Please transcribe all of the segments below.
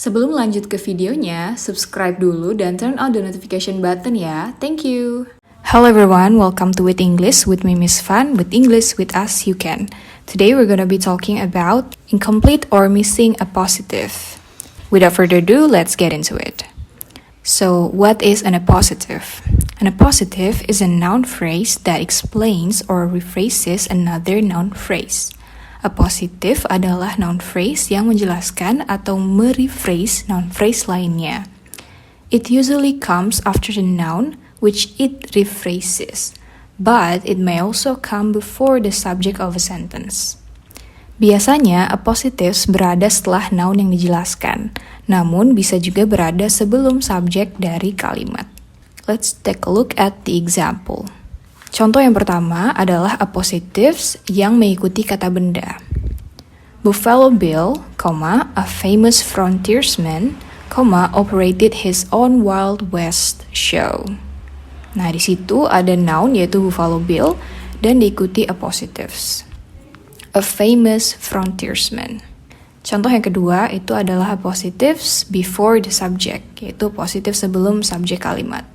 Sebelum lanjut ke videonya, subscribe dulu dan turn on the notification button ya. Thank you. Hello everyone, welcome to With English with me Miss Fan. With English with us you can. Today we're gonna be talking about incomplete or missing a positive. Without further ado, let's get into it. So, what is an appositive? An appositive is a noun phrase that explains or rephrases another noun phrase. Appositive adalah noun phrase yang menjelaskan atau merephrase noun phrase lainnya. It usually comes after the noun which it rephrases, but it may also come before the subject of a sentence. Biasanya, appositives berada setelah noun yang dijelaskan, namun bisa juga berada sebelum subjek dari kalimat. Let's take a look at the example. Contoh yang pertama adalah appositives yang mengikuti kata benda. Buffalo Bill, a famous frontiersman, operated his own Wild West show. Nah, di situ ada noun yaitu Buffalo Bill dan diikuti appositives. A famous frontiersman. Contoh yang kedua itu adalah appositives before the subject, yaitu appositif sebelum subjek kalimat.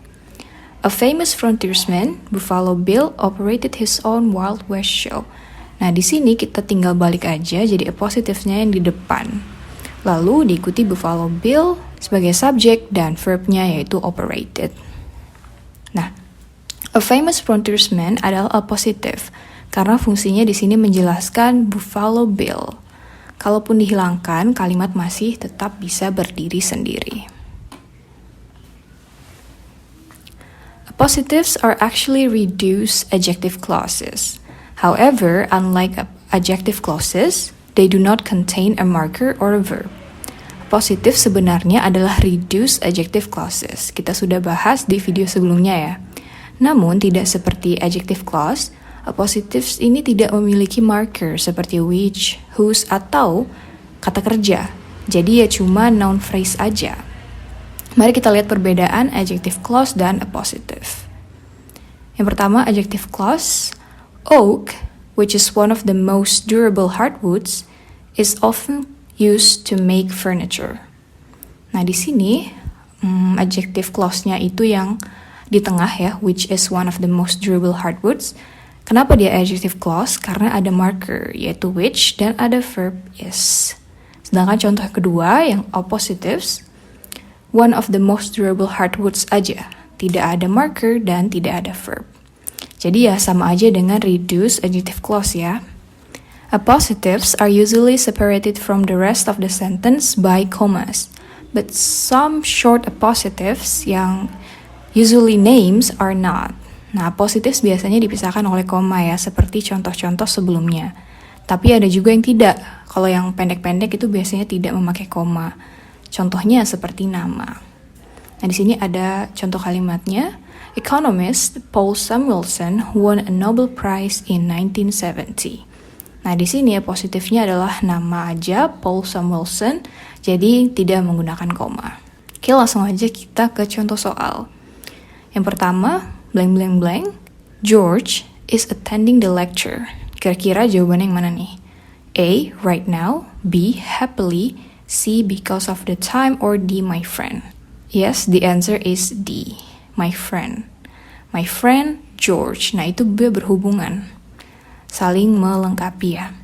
A famous frontiersman, Buffalo Bill, operated his own Wild West show. Nah, di sini kita tinggal balik aja jadi appositifnya yang di depan. Lalu diikuti Buffalo Bill sebagai subjek dan verbnya yaitu operated. Nah, a famous frontiersman adalah appositif karena fungsinya di sini menjelaskan Buffalo Bill. Kalaupun dihilangkan, kalimat masih tetap bisa berdiri sendiri. Appositives are actually reduced adjective clauses. However, unlike adjective clauses, they do not contain a marker or a verb. Appositif sebenarnya adalah reduced adjective clauses. Kita sudah bahas di video sebelumnya ya. Namun, tidak seperti adjective clause, appositives ini tidak memiliki marker seperti which, whose, atau kata kerja. Jadi ya cuma noun phrase aja. Mari kita lihat perbedaan adjective clause dan appositive. Yang pertama, adjective clause. Oak, which is one of the most durable hardwoods, is often used to make furniture. Nah, di sini adjective clause-nya itu yang di tengah ya, which is one of the most durable hardwoods. Kenapa dia adjective clause? Karena ada marker, yaitu which, dan ada verb is. Sedangkan contoh kedua, yang appositives, one of the most durable hardwoods aja. Tidak ada marker dan tidak ada verb. Jadi ya sama aja dengan reduced adjective clause ya. Appositives are usually separated from the rest of the sentence by commas. But some short appositives yang usually names are not. Nah, appositives biasanya dipisahkan oleh koma ya, seperti contoh-contoh sebelumnya. Tapi ada juga yang tidak. Kalau yang pendek-pendek itu biasanya tidak memakai koma. Contohnya seperti nama. Nah, di sini ada contoh kalimatnya. Economist Paul Samuelson won a Nobel Prize in 1970. Nah, di sini appositifnya adalah nama aja, Paul Samuelson, jadi tidak menggunakan koma. Oke, langsung aja kita ke contoh soal. Yang pertama, blank blank blank, George is attending the lecture. Kira-kira jawabannya yang mana nih? A, right now. B, happily. C, because of the time, or D, my friend? Yes, the answer is D, my friend. My friend George. Nah, itu berhubungan. Saling melengkapi ya.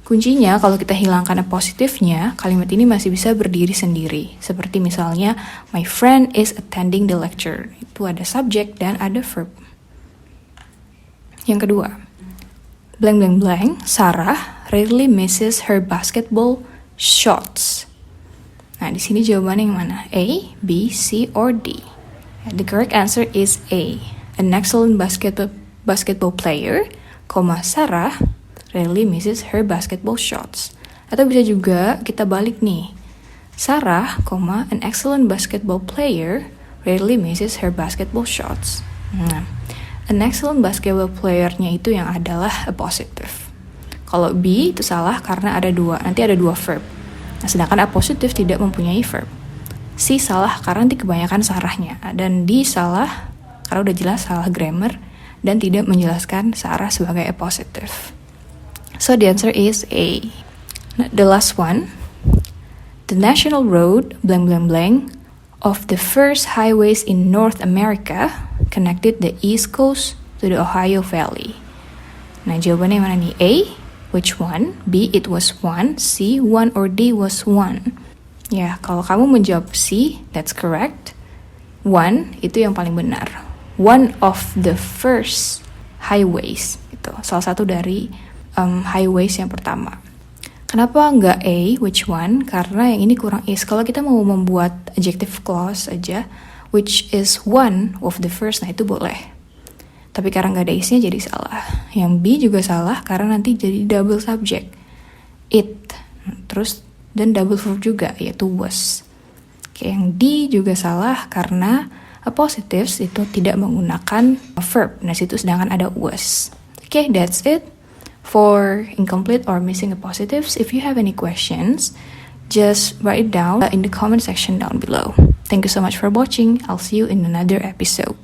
Kuncinya kalau kita hilangkan appositifnya, kalimat ini masih bisa berdiri sendiri. Seperti misalnya, my friend is attending the lecture. Itu ada subjek dan ada verb. Yang kedua, blank blank blank, Sarah rarely misses her basketball shots. Nah, di sini jawabannya yang mana? A, B, C, or D? The correct answer is A. An excellent basketball player, Sarah rarely misses her basketball shots. Atau bisa juga kita balik nih. Sarah, an excellent basketball player, rarely misses her basketball shots. Nah, an excellent basketball player-nya itu yang adalah appositive. Kalau B itu salah karena nanti ada dua verb. Nah, sedangkan appositive tidak mempunyai verb. C salah karena nanti kebanyakan sarahnya. Dan D salah karena udah jelas salah grammar dan tidak menjelaskan Sarah sebagai appositive. So the answer is A. The last one. The The national road blank blank blank of the first highways in North America connected the East Coast to the Ohio Valley. Nah, jawabannya mana nih? A, which one? B, it was one. C, one, or D was one. Ya, kalau kamu menjawab C, that's correct. One, itu yang paling benar. One of the first highways. Itu salah satu dari highways yang pertama. Kenapa nggak A, which one? Karena yang ini kurang is. Kalau kita mau membuat adjective clause aja, which is one of the first, nah itu boleh. Tapi karena nggak ada isnya jadi salah. Yang B juga salah karena nanti jadi double subject. It. Terus, dan double verb juga, yaitu was. Oke, yang D juga salah karena appositives itu tidak menggunakan verb. Nah, situ sedangkan ada was. Oke, that's it. For incomplete or missing appositives, if you have any questions, just write it down in the comment section down below. Thank you so much for watching. I'll see you in another episode.